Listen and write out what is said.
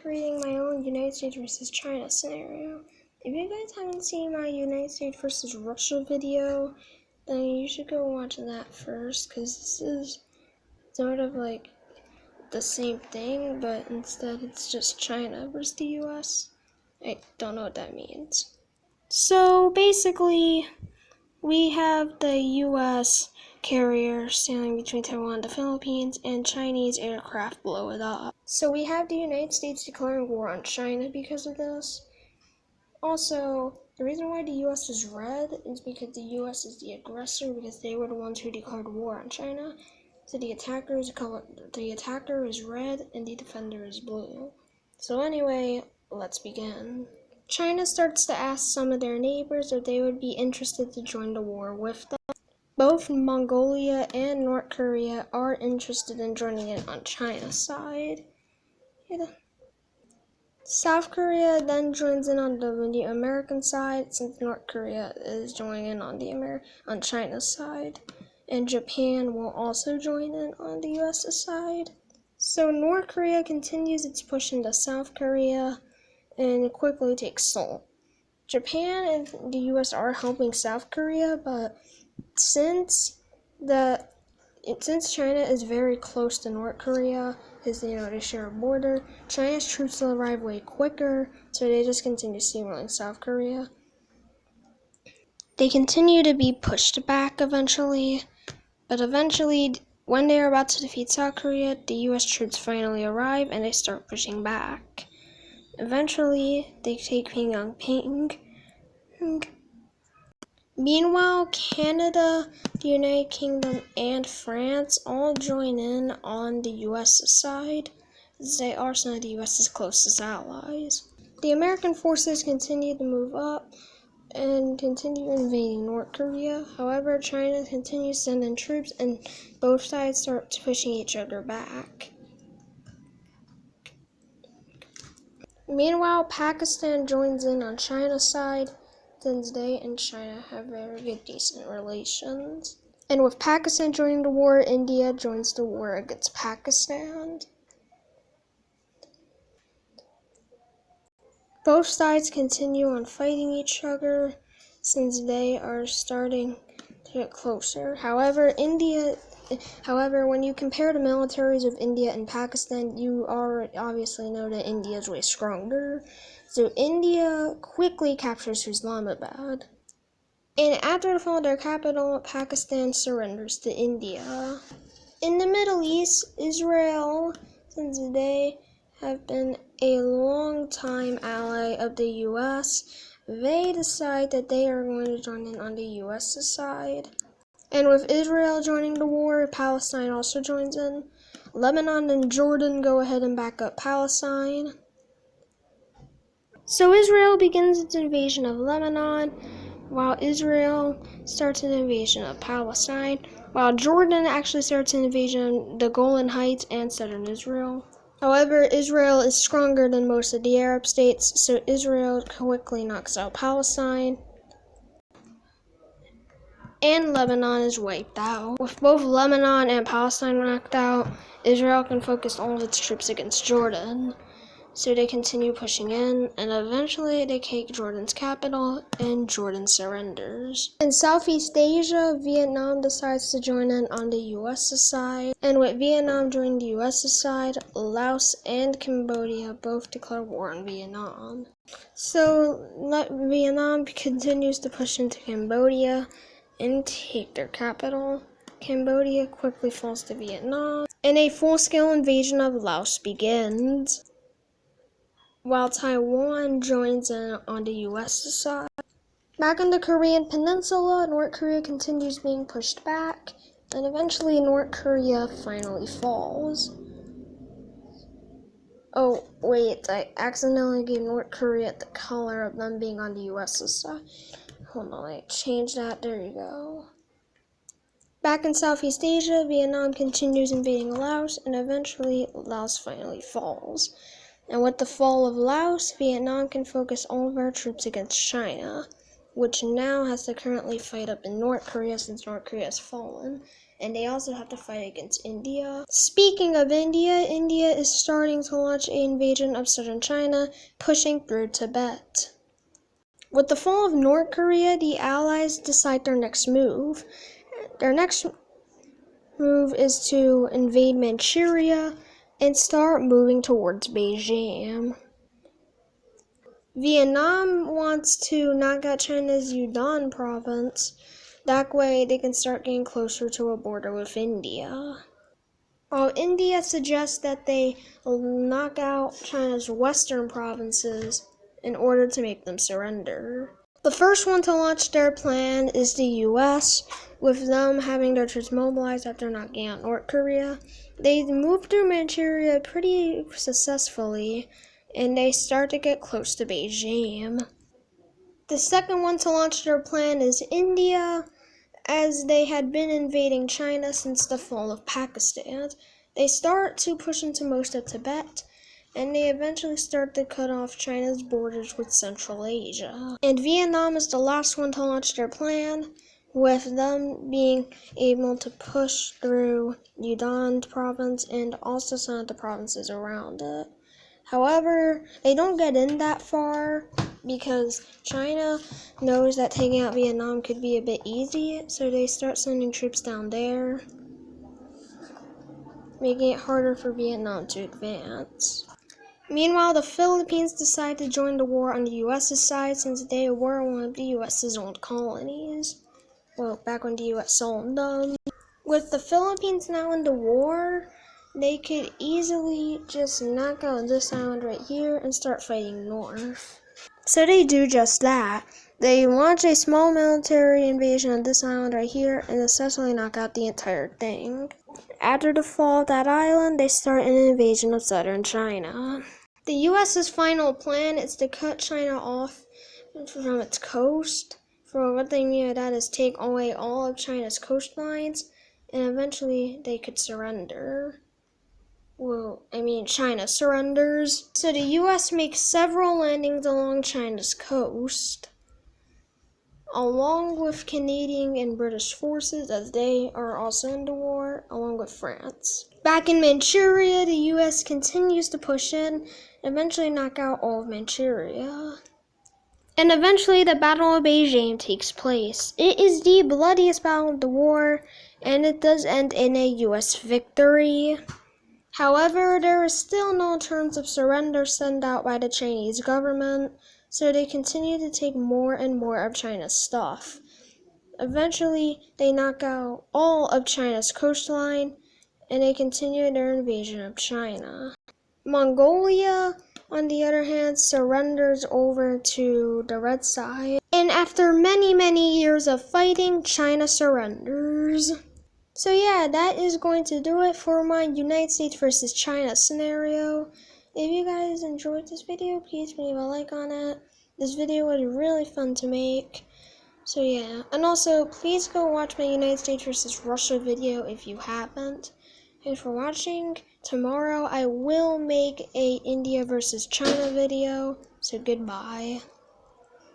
creating my own United States versus China scenario. If you guys haven't seen my United States versus Russia video, then you should go watch that first, because this is sort of like the same thing, but instead it's just China versus the US. I don't know what that means. So basically, we have the US carrier sailing between Taiwan and the Philippines, and Chinese aircraft blow it up. So we have the United States declaring war on China because of this. Also, the reason why the US is red is because the US is the aggressor, because they were the ones who declared war on China. So the attacker is red and the defender is blue. So anyway, let's begin. China starts to ask some of their neighbors if they would be interested to join the war with them. Both Mongolia and North Korea are interested in joining in on China's side. South Korea then joins in on the American side, since North Korea is joining in on China's side. And Japan will also join in on the US side. So North Korea continues its push into South Korea and quickly takes Seoul. Japan and the US are helping South Korea, but since China is very close to North Korea, because they share a border, China's troops will arrive way quicker, so they just continue steamrolling South Korea. They continue to be pushed back eventually, but eventually, when they are about to defeat South Korea, the US troops finally arrive and they start pushing back. Eventually, they take Pyongyang. Meanwhile, Canada, the United Kingdom, and France all join in on the US side, as they are some of the US's closest allies. The American forces continue to move up and continue invading North Korea. However, China continues sending troops and both sides start pushing each other back. Meanwhile, Pakistan joins in on China's side, since they and China have very good, decent relations. And with Pakistan joining the war, India joins the war against Pakistan. Both sides continue on fighting each other, since they are starting to get closer. However, when you compare the militaries of India and Pakistan, you obviously know that India is way stronger. So India quickly captures Islamabad. And after the fall of their capital, Pakistan surrenders to India. In the Middle East, Israel, since they have been a long-time ally of the US, they decide that they are going to join in on the US side. And with Israel joining the war, Palestine also joins in. Lebanon and Jordan go ahead and back up Palestine. So Israel begins its invasion of Lebanon, while Israel starts an invasion of Palestine, while Jordan actually starts an invasion of the Golan Heights and southern Israel. However, Israel is stronger than most of the Arab states, so Israel quickly knocks out Palestine. And Lebanon is wiped out. With both Lebanon and Palestine knocked out, Israel can focus all of its troops against Jordan. So they continue pushing in, and eventually they take Jordan's capital, and Jordan surrenders. In Southeast Asia, Vietnam decides to join in on the US side, and with Vietnam joining the US side, Laos and Cambodia both declare war on Vietnam. So Vietnam continues to push into Cambodia and take their capital. Cambodia quickly falls to Vietnam, and a full-scale invasion of Laos begins, while Taiwan joins in on the US side. Back on the Korean Peninsula, North Korea continues being pushed back, and eventually North Korea finally falls. Oh, wait, I accidentally gave North Korea the color of them being on the US side. Hold on, I changed that, there you go. Back in Southeast Asia, Vietnam continues invading Laos, and eventually Laos finally falls. And with the fall of Laos, Vietnam can focus all of our troops against China, which now has to currently fight up in North Korea since North Korea has fallen. and they also have to fight against India. Speaking of India, India is starting to launch an invasion of southern China, pushing through Tibet. With the fall of North Korea, the Allies decide their next move. Their next move is to invade Manchuria and start moving towards Beijing. Vietnam wants to knock out China's Yunnan province. That way they can start getting closer to a border with India. While India suggests that they knock out China's western provinces in order to make them surrender. The first one to launch their plan is the US, with them having their troops mobilized after knocking out North Korea. They moved through Manchuria pretty successfully, and they start to get close to Beijing. The second one to launch their plan is India, as they had been invading China since the fall of Pakistan. They start to push into most of Tibet, and they eventually start to cut off China's borders with Central Asia. And Vietnam is the last one to launch their plan, with them being able to push through Yunnan province and also some of the provinces around it. However, they don't get in that far because China knows that taking out Vietnam could be a bit easy, so they start sending troops down there, making it harder for Vietnam to advance. Meanwhile, the Philippines decide to join the war on the U.S.'s side since they were one of the U.S.'s old colonies. Well, back when the U.S. owned them. With the Philippines now in the war, they could easily just knock out this island right here and start fighting north. So they do just that. They launch a small military invasion on this island right here and essentially knock out the entire thing. After the fall of that island, they start an invasion of southern China. The U.S.'s final plan is to cut China off from its coast. For what they mean by that is take away all of China's coastlines, and eventually they could surrender. China surrenders. So the U.S. makes several landings along China's coast, along with Canadian and British forces, as they are also in the war, along with France. Back in Manchuria, the U.S. continues to push in and eventually knock out all of Manchuria. And eventually the Battle of Beijing takes place. It is the bloodiest battle of the war, and it does end in a U.S. victory. However, there is still no terms of surrender sent out by the Chinese government, so they continue to take more and more of China's stuff. Eventually, they knock out all of China's coastline, and they continue their invasion of China. Mongolia, on the other hand, surrenders over to the red side, and after many, many years of fighting, China surrenders. So yeah, that is going to do it for my United States versus China scenario. If you guys enjoyed this video, please leave a like on it. This video was really fun to make. So yeah, and also please go watch my United States versus Russia video if you haven't. Thanks for watching. Tomorrow I will make a India versus China video. So goodbye.